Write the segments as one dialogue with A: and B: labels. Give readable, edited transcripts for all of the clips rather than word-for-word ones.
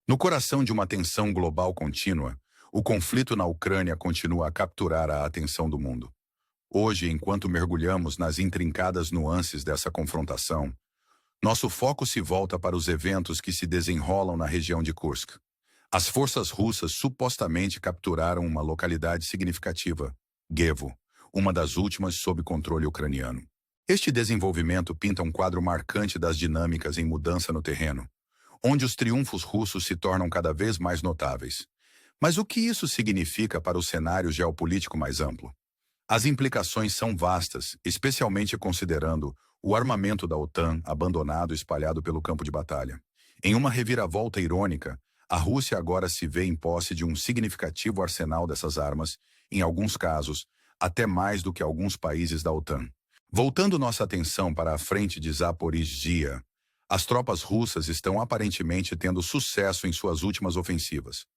A: No coração de uma tensão global contínua, o conflito na Ucrânia continua a capturar a atenção do mundo. Hoje, enquanto mergulhamos nas intrincadas nuances dessa confrontação, nosso foco se volta para os eventos que se desenrolam na região de Kursk. As forças russas supostamente capturaram uma localidade significativa, Gievo, uma das últimas sob controle ucraniano. Este desenvolvimento pinta um quadro marcante das dinâmicas em mudança no terreno, onde os triunfos russos se tornam cada vez mais notáveis. Mas o que isso significa para o cenário geopolítico mais amplo? As implicações são vastas, especialmente considerando o armamento da OTAN abandonado e espalhado pelo campo de batalha. Em uma reviravolta irônica, a Rússia agora se vê em posse de um significativo arsenal dessas armas, em alguns casos, até mais do que alguns países da OTAN. Voltando nossa atenção para a frente de Zaporizhzhia, as tropas russas estão aparentemente tendo sucesso em suas últimas ofensivas.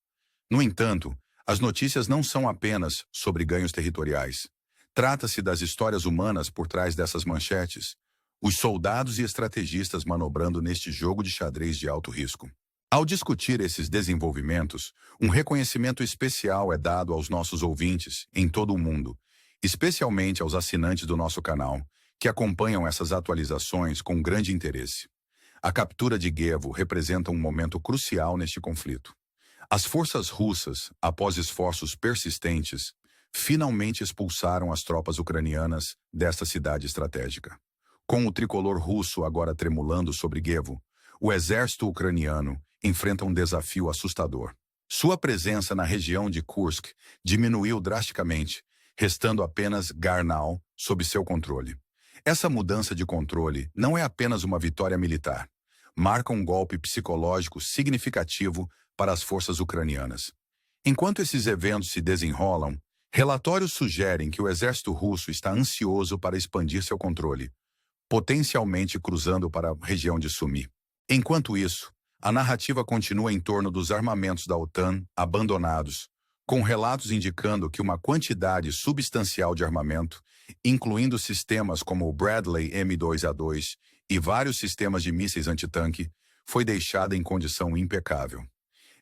A: No entanto, as notícias não são apenas sobre ganhos territoriais. Trata-se das histórias humanas por trás dessas manchetes, os soldados e estrategistas manobrando neste jogo de xadrez de alto risco. Ao discutir esses desenvolvimentos, um reconhecimento especial é dado aos nossos ouvintes em todo o mundo, especialmente aos assinantes do nosso canal, que acompanham essas atualizações com grande interesse. A captura de Gievo representa um momento crucial neste conflito. As forças russas, após esforços persistentes, finalmente expulsaram as tropas ucranianas desta cidade estratégica. Com o tricolor russo agora tremulando sobre Gievo, o exército ucraniano enfrenta um desafio assustador. Sua presença na região de Kursk diminuiu drasticamente, restando apenas Garnal sob seu controle. Essa mudança de controle não é apenas uma vitória militar, marca um golpe psicológico significativo para as forças ucranianas. Enquanto esses eventos se desenrolam, relatórios sugerem que o exército russo está ansioso para expandir seu controle, potencialmente cruzando para a região de Sumy. Enquanto isso, a narrativa continua em torno dos armamentos da OTAN abandonados, com relatos indicando que uma quantidade substancial de armamento, incluindo sistemas como o Bradley M2A2 e vários sistemas de mísseis antitanque, foi deixada em condição impecável.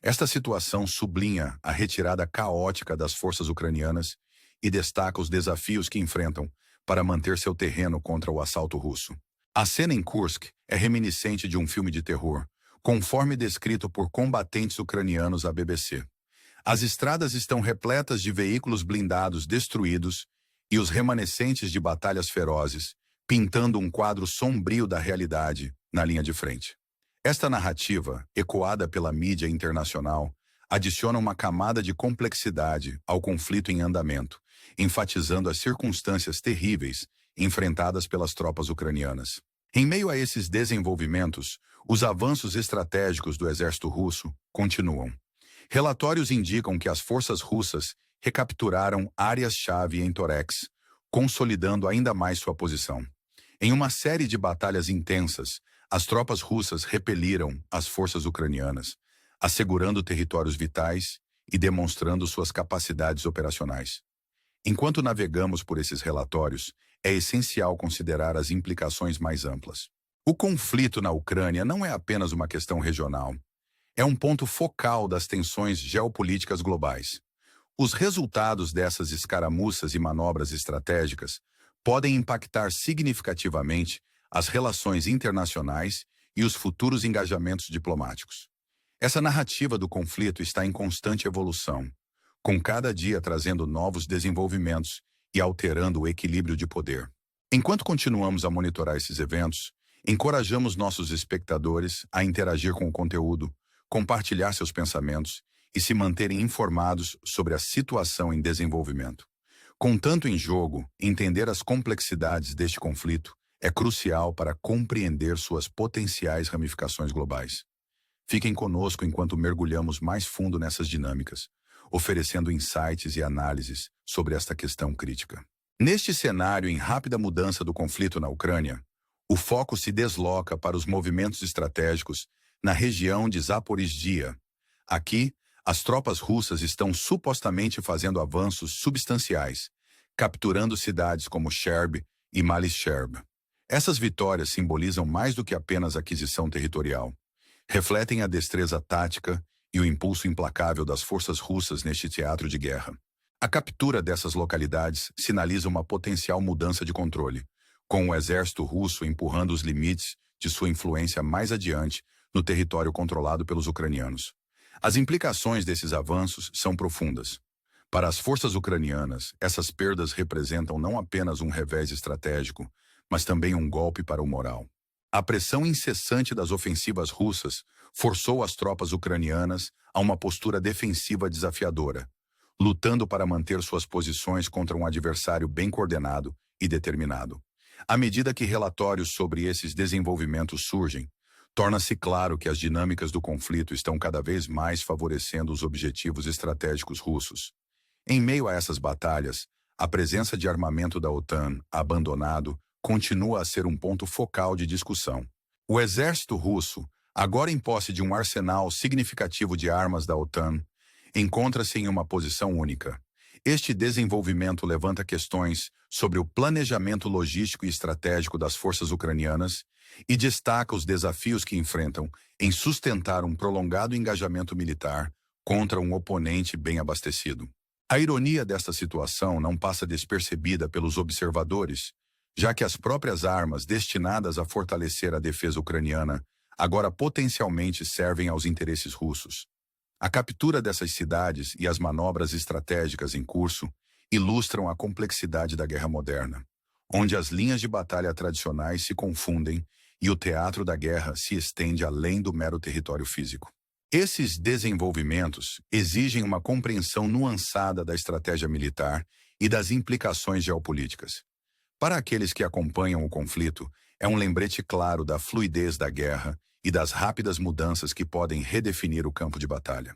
A: Esta situação sublinha a retirada caótica das forças ucranianas e destaca os desafios que enfrentam para manter seu terreno contra o assalto russo. A cena em Kursk é reminiscente de um filme de terror, conforme descrito por combatentes ucranianos à BBC. As estradas estão repletas de veículos blindados destruídos e os remanescentes de batalhas ferozes, pintando um quadro sombrio da realidade na linha de frente. Esta narrativa, ecoada pela mídia internacional, adiciona uma camada de complexidade ao conflito em andamento, enfatizando as circunstâncias terríveis enfrentadas pelas tropas ucranianas. Em meio a esses desenvolvimentos, os avanços estratégicos do exército russo continuam. Relatórios indicam que as forças russas recapturaram áreas-chave em Toretsk, consolidando ainda mais sua posição. Em uma série de batalhas intensas, as tropas russas repeliram as forças ucranianas, assegurando territórios vitais e demonstrando suas capacidades operacionais. Enquanto navegamos por esses relatórios, é essencial considerar as implicações mais amplas. O conflito na Ucrânia não é apenas uma questão regional. É um ponto focal das tensões geopolíticas globais. Os resultados dessas escaramuças e manobras estratégicas podem impactar significativamente as relações internacionais e os futuros engajamentos diplomáticos. Essa narrativa do conflito está em constante evolução, com cada dia trazendo novos desenvolvimentos e alterando o equilíbrio de poder. Enquanto continuamos a monitorar esses eventos, encorajamos nossos espectadores a interagir com o conteúdo, compartilhar seus pensamentos e se manterem informados sobre a situação em desenvolvimento. Com tanto em jogo, entender as complexidades deste conflito é crucial para compreender suas potenciais ramificações globais. Fiquem conosco enquanto mergulhamos mais fundo nessas dinâmicas, oferecendo insights e análises sobre esta questão crítica. Neste cenário em rápida mudança do conflito na Ucrânia, o foco se desloca para os movimentos estratégicos na região de Zaporizhzhia. Aqui, as tropas russas estão supostamente fazendo avanços substanciais, capturando cidades como Cherb e Malicherb. Essas vitórias simbolizam mais do que apenas aquisição territorial. Refletem a destreza tática e o impulso implacável das forças russas neste teatro de guerra. A captura dessas localidades sinaliza uma potencial mudança de controle, com o exército russo empurrando os limites de sua influência mais adiante no território controlado pelos ucranianos. As implicações desses avanços são profundas. Para as forças ucranianas, essas perdas representam não apenas um revés estratégico, mas também um golpe para o moral. A pressão incessante das ofensivas russas forçou as tropas ucranianas a uma postura defensiva desafiadora, lutando para manter suas posições contra um adversário bem coordenado e determinado. À medida que relatórios sobre esses desenvolvimentos surgem, torna-se claro que as dinâmicas do conflito estão cada vez mais favorecendo os objetivos estratégicos russos. Em meio a essas batalhas, a presença de armamento da OTAN, abandonado, continua a ser um ponto focal de discussão. O exército russo, agora em posse de um arsenal significativo de armas da OTAN, encontra-se em uma posição única. Este desenvolvimento levanta questões sobre o planejamento logístico e estratégico das forças ucranianas e destaca os desafios que enfrentam em sustentar um prolongado engajamento militar contra um oponente bem abastecido. A ironia desta situação não passa despercebida pelos observadores, já que as próprias armas destinadas a fortalecer a defesa ucraniana agora potencialmente servem aos interesses russos. A captura dessas cidades e as manobras estratégicas em curso ilustram a complexidade da guerra moderna, onde as linhas de batalha tradicionais se confundem e o teatro da guerra se estende além do mero território físico. Esses desenvolvimentos exigem uma compreensão nuançada da estratégia militar e das implicações geopolíticas. Para aqueles que acompanham o conflito, é um lembrete claro da fluidez da guerra e das rápidas mudanças que podem redefinir o campo de batalha.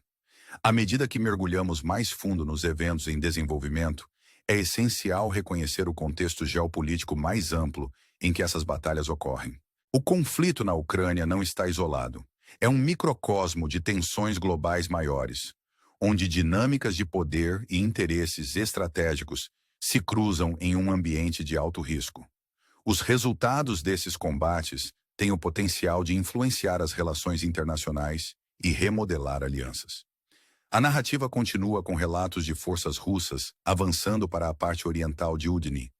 A: À medida que mergulhamos mais fundo nos eventos em desenvolvimento, é essencial reconhecer o contexto geopolítico mais amplo em que essas batalhas ocorrem. O conflito na Ucrânia não está isolado. É um microcosmo de tensões globais maiores, onde dinâmicas de poder e interesses estratégicos se cruzam em um ambiente de alto risco. Os resultados desses combates têm o potencial de influenciar as relações internacionais e remodelar alianças. A narrativa continua com relatos de forças russas avançando para a parte oriental de Udine,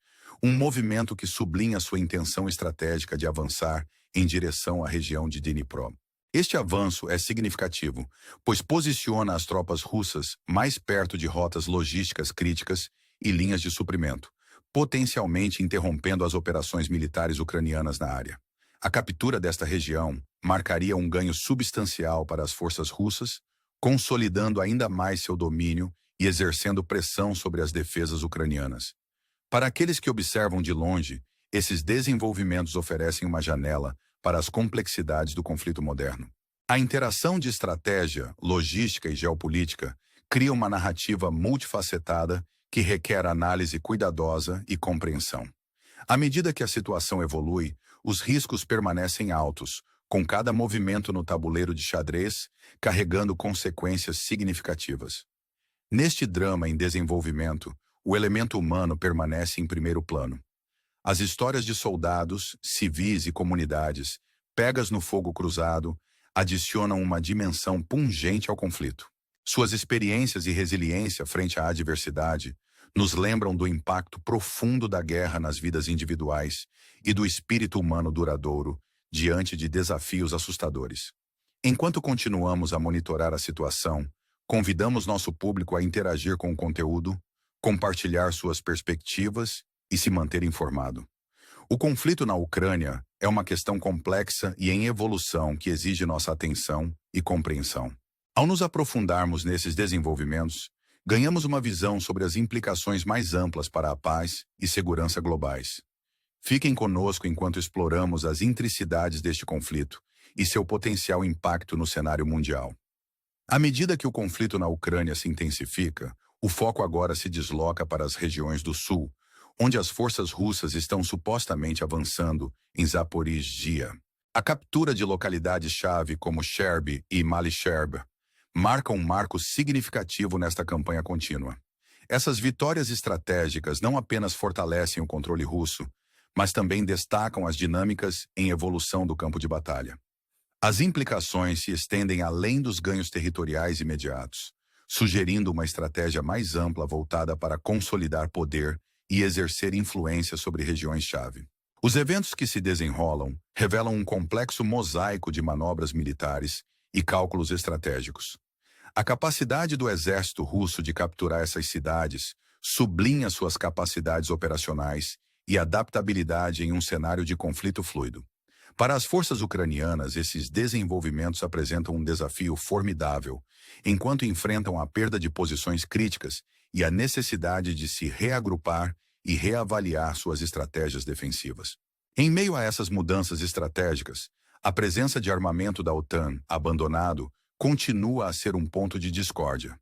A: um movimento que sublinha sua intenção estratégica de avançar em direção à região de Dnipro. Este avanço é significativo, pois posiciona as tropas russas mais perto de rotas logísticas críticas e linhas de suprimento, potencialmente interrompendo as operações militares ucranianas na área. A captura desta região marcaria um ganho substancial para as forças russas, consolidando ainda mais seu domínio e exercendo pressão sobre as defesas ucranianas. Para aqueles que observam de longe, esses desenvolvimentos oferecem uma janela para as complexidades do conflito moderno. A interação de estratégia, logística e geopolítica cria uma narrativa multifacetada que requer análise cuidadosa e compreensão. À medida que a situação evolui, os riscos permanecem altos, com cada movimento no tabuleiro de xadrez carregando consequências significativas. Neste drama em desenvolvimento, o elemento humano permanece em primeiro plano. As histórias de soldados, civis e comunidades, pegas no fogo cruzado, adicionam uma dimensão pungente ao conflito. Suas experiências e resiliência frente à adversidade nos lembram do impacto profundo da guerra nas vidas individuais e do espírito humano duradouro diante de desafios assustadores. Enquanto continuamos a monitorar a situação, convidamos nosso público a interagir com o conteúdo, compartilhar suas perspectivas e se manter informado. O conflito na Ucrânia é uma questão complexa e em evolução que exige nossa atenção e compreensão. Ao nos aprofundarmos nesses desenvolvimentos, ganhamos uma visão sobre as implicações mais amplas para a paz e segurança globais. Fiquem conosco enquanto exploramos as intricidades deste conflito e seu potencial impacto no cenário mundial. À medida que o conflito na Ucrânia se intensifica, o foco agora se desloca para as regiões do sul, onde as forças russas estão supostamente avançando em Zaporizhzhia. A captura de localidades-chave como Cherb e Malicherb marca um marco significativo nesta campanha contínua. Essas vitórias estratégicas não apenas fortalecem o controle russo, mas também destacam as dinâmicas em evolução do campo de batalha. As implicações se estendem além dos ganhos territoriais imediatos, sugerindo uma estratégia mais ampla voltada para consolidar poder e exercer influência sobre regiões-chave. Os eventos que se desenrolam revelam um complexo mosaico de manobras militares e cálculos estratégicos. A capacidade do exército russo de capturar essas cidades sublinha suas capacidades operacionais e adaptabilidade em um cenário de conflito fluido. Para as forças ucranianas, esses desenvolvimentos apresentam um desafio formidável, enquanto enfrentam a perda de posições críticas e a necessidade de se reagrupar e reavaliar suas estratégias defensivas. Em meio a essas mudanças estratégicas, a presença de armamento da OTAN, abandonado, continua a ser um ponto de discórdia.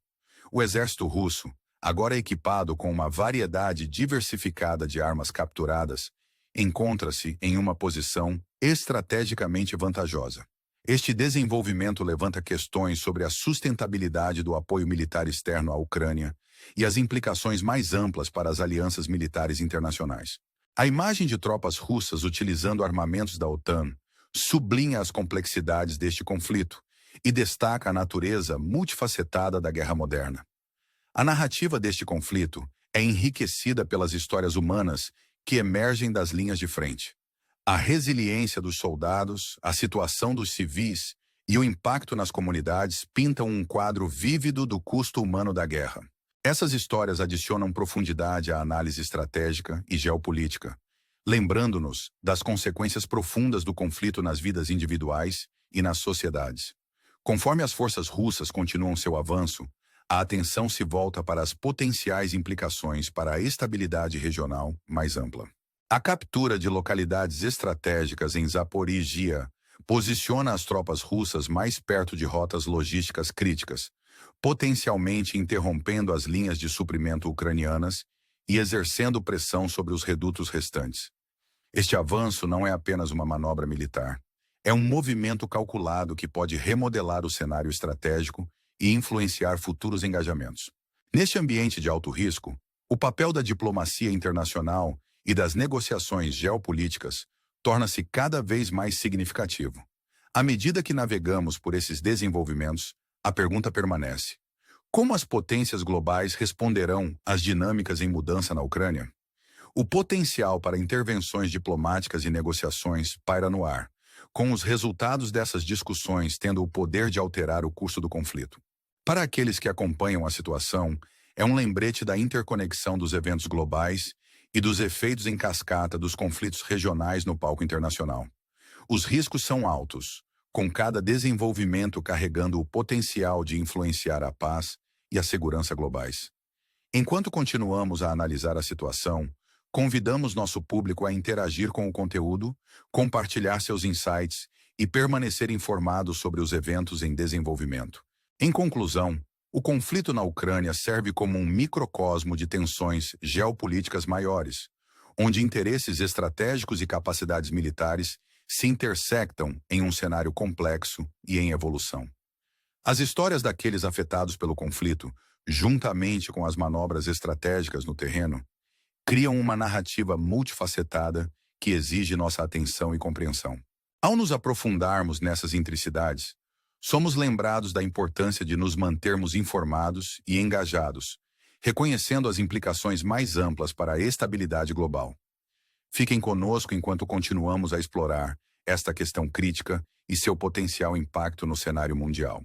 A: O exército russo, agora equipado com uma variedade diversificada de armas capturadas, encontra-se em uma posição estrategicamente vantajosa. Este desenvolvimento levanta questões sobre a sustentabilidade do apoio militar externo à Ucrânia e as implicações mais amplas para as alianças militares internacionais. A imagem de tropas russas utilizando armamentos da OTAN sublinha as complexidades deste conflito e destaca a natureza multifacetada da guerra moderna. A narrativa deste conflito é enriquecida pelas histórias humanas que emergem das linhas de frente. A resiliência dos soldados, a situação dos civis e o impacto nas comunidades pintam um quadro vívido do custo humano da guerra. Essas histórias adicionam profundidade à análise estratégica e geopolítica, lembrando-nos das consequências profundas do conflito nas vidas individuais e nas sociedades. Conforme as forças russas continuam seu avanço, a atenção se volta para as potenciais implicações para a estabilidade regional mais ampla. A captura de localidades estratégicas em Zaporizhia posiciona as tropas russas mais perto de rotas logísticas críticas, potencialmente interrompendo as linhas de suprimento ucranianas e exercendo pressão sobre os redutos restantes. Este avanço não é apenas uma manobra militar. É um movimento calculado que pode remodelar o cenário estratégico e influenciar futuros engajamentos. Neste ambiente de alto risco, o papel da diplomacia internacional e das negociações geopolíticas torna-se cada vez mais significativo. À medida que navegamos por esses desenvolvimentos, a pergunta permanece: como as potências globais responderão às dinâmicas em mudança na Ucrânia? O potencial para intervenções diplomáticas e negociações paira no ar, com os resultados dessas discussões tendo o poder de alterar o curso do conflito. Para aqueles que acompanham a situação, é um lembrete da interconexão dos eventos globais e dos efeitos em cascata dos conflitos regionais no palco internacional. Os riscos são altos, com cada desenvolvimento carregando o potencial de influenciar a paz e a segurança globais. Enquanto continuamos a analisar a situação, convidamos nosso público a interagir com o conteúdo, compartilhar seus insights e permanecer informado sobre os eventos em desenvolvimento. Em conclusão, o conflito na Ucrânia serve como um microcosmo de tensões geopolíticas maiores, onde interesses estratégicos e capacidades militares se intersectam em um cenário complexo e em evolução. As histórias daqueles afetados pelo conflito, juntamente com as manobras estratégicas no terreno, criam uma narrativa multifacetada que exige nossa atenção e compreensão. Ao nos aprofundarmos nessas intricidades, somos lembrados da importância de nos mantermos informados e engajados, reconhecendo as implicações mais amplas para a estabilidade global. Fiquem conosco enquanto continuamos a explorar esta questão crítica e seu potencial impacto no cenário mundial.